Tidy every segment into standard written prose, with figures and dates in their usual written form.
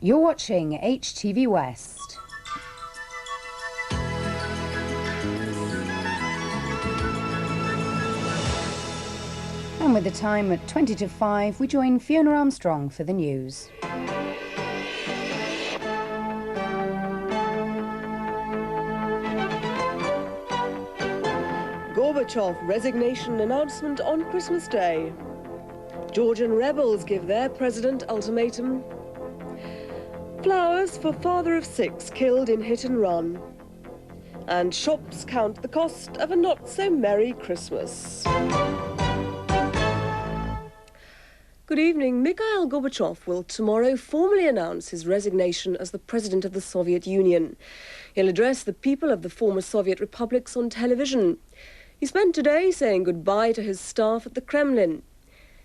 You're watching HTV West. And with the time at 20 to 5, we join Fiona Armstrong for the news. Gorbachev resignation announcement on Christmas Day. Georgian rebels give their president ultimatum. Flowers for father of 6 killed in hit and run. And shops count the cost of a not-so-merry Christmas. Good evening. Mikhail Gorbachev will tomorrow formally announce his resignation as the president of the Soviet Union. He'll address the people of the former Soviet republics on television. He spent today saying goodbye to his staff at the Kremlin.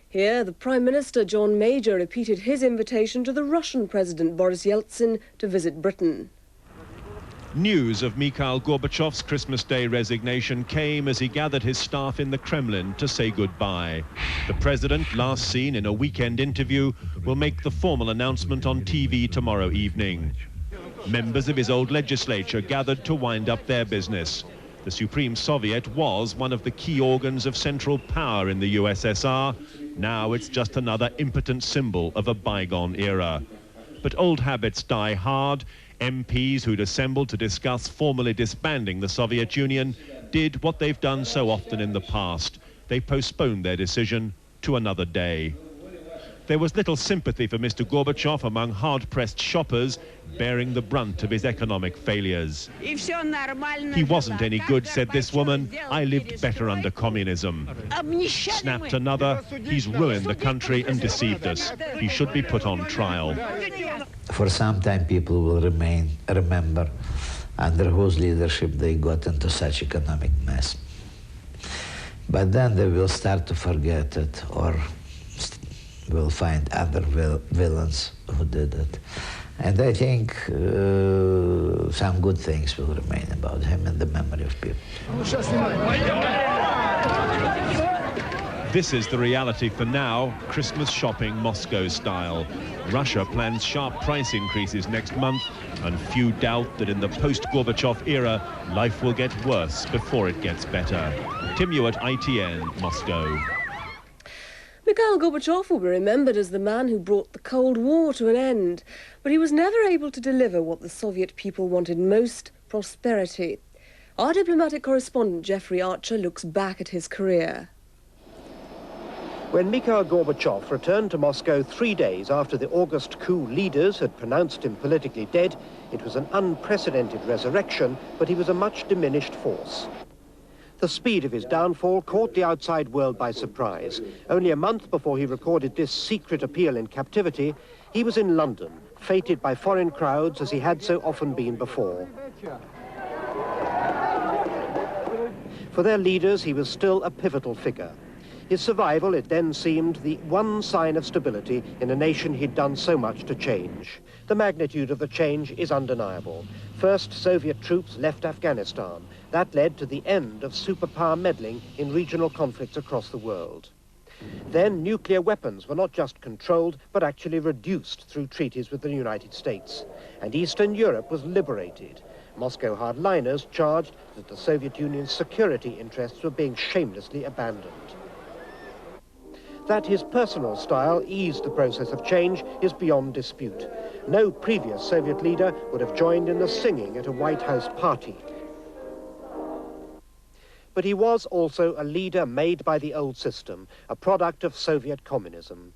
Here, the Prime Minister, John Major, repeated his invitation to the Russian President, Boris Yeltsin, to visit Britain. News of Mikhail Gorbachev's Christmas Day resignation came as he gathered his staff in the Kremlin to say goodbye. The president, last seen in a weekend interview, will make the formal announcement on TV tomorrow evening. Members of his old legislature gathered to wind up their business. The Supreme Soviet was one of the key organs of central power in the USSR. Now it's just another impotent symbol of a bygone era. But old habits die hard. MPs who'd assembled to discuss formally disbanding the Soviet Union did what they've done so often in the past. They postponed their decision to another day. There was little sympathy for Mr. Gorbachev among hard-pressed shoppers bearing the brunt of his economic failures. He wasn't any good, said this woman. I lived better under communism. Snapped another. He's ruined the country and deceived us. He should be put on trial. For some time, people will remember under whose leadership they got into such economic mess. But then they will start to forget it, or will find other villains who did it. And I think some good things will remain about him in the memory of people. This is the reality for now, Christmas shopping Moscow style. Russia plans sharp price increases next month, and few doubt that in the post-Gorbachev era, life will get worse before it gets better. Tim Ewart, ITN, Moscow. Mikhail Gorbachev will be remembered as the man who brought the Cold War to an end, but he was never able to deliver what the Soviet people wanted most, prosperity. Our diplomatic correspondent, Jeffrey Archer, looks back at his career. When Mikhail Gorbachev returned to Moscow 3 days after the August coup leaders had pronounced him politically dead, it was an unprecedented resurrection, but he was a much diminished force. The speed of his downfall caught the outside world by surprise. Only a month before he recorded this secret appeal in captivity, he was in London, feted by foreign crowds as he had so often been before. For their leaders, he was still a pivotal figure. His survival, it then seemed, the one sign of stability in a nation he'd done so much to change. The magnitude of the change is undeniable. First, Soviet troops left Afghanistan. That led to the end of superpower meddling in regional conflicts across the world. Then nuclear weapons were not just controlled, but actually reduced through treaties with the United States. And Eastern Europe was liberated. Moscow hardliners charged that the Soviet Union's security interests were being shamelessly abandoned. That his personal style eased the process of change is beyond dispute. No previous Soviet leader would have joined in the singing at a White House party. But he was also a leader made by the old system, a product of Soviet communism.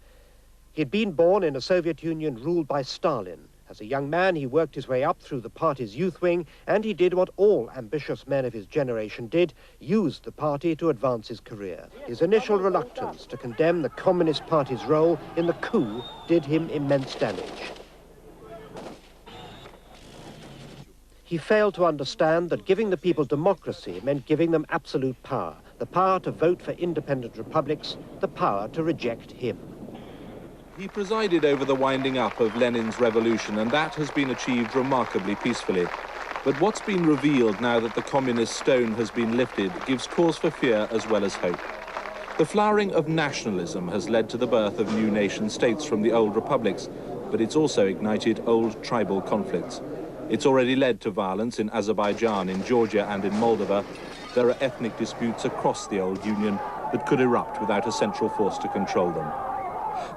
He'd been born in a Soviet Union ruled by Stalin. As a young man, he worked his way up through the party's youth wing, and he did what all ambitious men of his generation did, used the party to advance his career. His initial reluctance to condemn the Communist Party's role in the coup did him immense damage. He failed to understand that giving the people democracy meant giving them absolute power, the power to vote for independent republics, the power to reject him. He presided over the winding up of Lenin's revolution, and that has been achieved remarkably peacefully. But what's been revealed now that the communist stone has been lifted gives cause for fear as well as hope. The flowering of nationalism has led to the birth of new nation-states from the old republics, but it's also ignited old tribal conflicts. It's already led to violence in Azerbaijan, in Georgia and in Moldova. There are ethnic disputes across the old Union that could erupt without a central force to control them.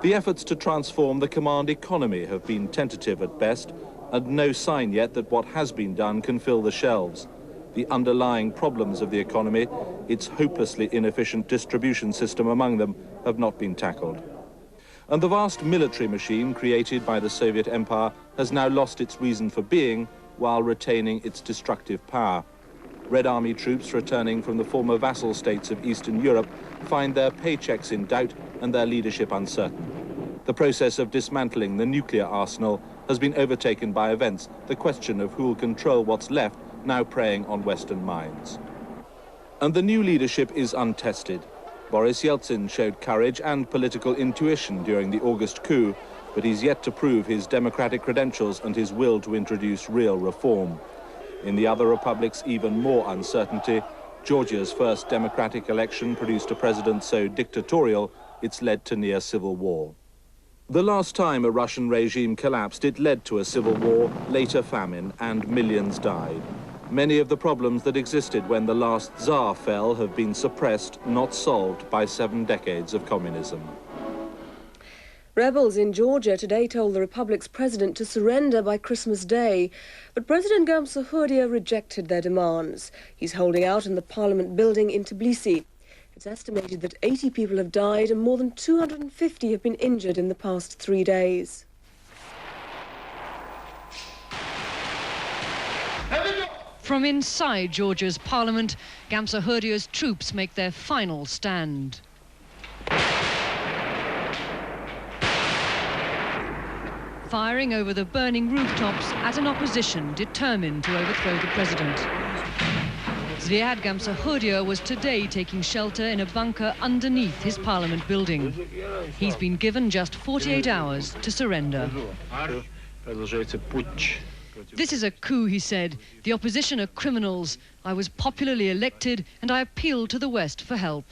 The efforts to transform the command economy have been tentative at best, and no sign yet that what has been done can fill the shelves. The underlying problems of the economy, its hopelessly inefficient distribution system among them, have not been tackled. And the vast military machine created by the Soviet Empire has now lost its reason for being while retaining its destructive power. Red Army troops returning from the former vassal states of Eastern Europe find their paychecks in doubt and their leadership uncertain. The process of dismantling the nuclear arsenal has been overtaken by events, the question of who will control what's left now preying on Western minds. And the new leadership is untested. Boris Yeltsin showed courage and political intuition during the August coup, but he's yet to prove his democratic credentials and his will to introduce real reform. In the other republics, even more uncertainty. Georgia's first democratic election produced a president so dictatorial, it's led to near civil war. The last time a Russian regime collapsed, it led to a civil war, later famine, and millions died. Many of the problems that existed when the last Tsar fell have been suppressed, not solved, by 7 decades of communism. Rebels in Georgia today told the republic's president to surrender by Christmas Day, but President Gamsahurdia rejected their demands. He's holding out in the parliament building in Tbilisi. It's estimated that 80 people have died and more than 250 have been injured in the past 3 days. From inside Georgia's parliament, Gamsahurdia's troops make their final stand. Firing over the burning rooftops at an opposition determined to overthrow the president. Zviad Gamsahurdia was today taking shelter in a bunker underneath his parliament building. He's been given just 48 hours to surrender. This is a coup, he said. The opposition are criminals. I was popularly elected and I appealed to the West for help.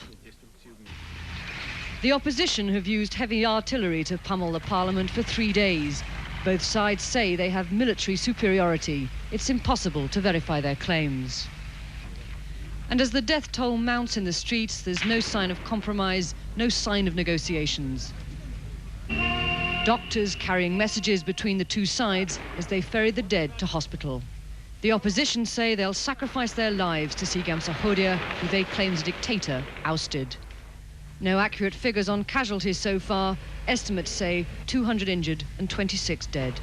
The opposition have used heavy artillery to pummel the parliament for 3 days. Both sides say they have military superiority. It's impossible to verify their claims. And as the death toll mounts in the streets, there's no sign of compromise, no sign of negotiations. Doctors carrying messages between the two sides as they ferry the dead to hospital. The opposition say they'll sacrifice their lives to see Gamsahurdia, who they claim is a dictator, ousted. No accurate figures on casualties so far. Estimates say 200 injured and 26 dead.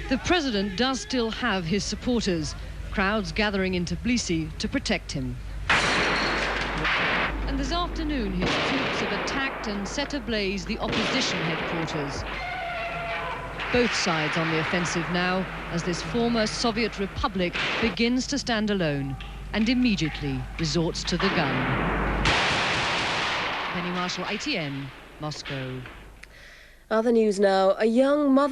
The president does still have his supporters, crowds gathering in Tbilisi to protect him. And this afternoon, his troops have attacked and set ablaze the opposition headquarters. Both sides on the offensive now, as this former Soviet republic begins to stand alone and immediately resorts to the gun. Penny Marshall, ITN, Moscow. Other news now. A young mother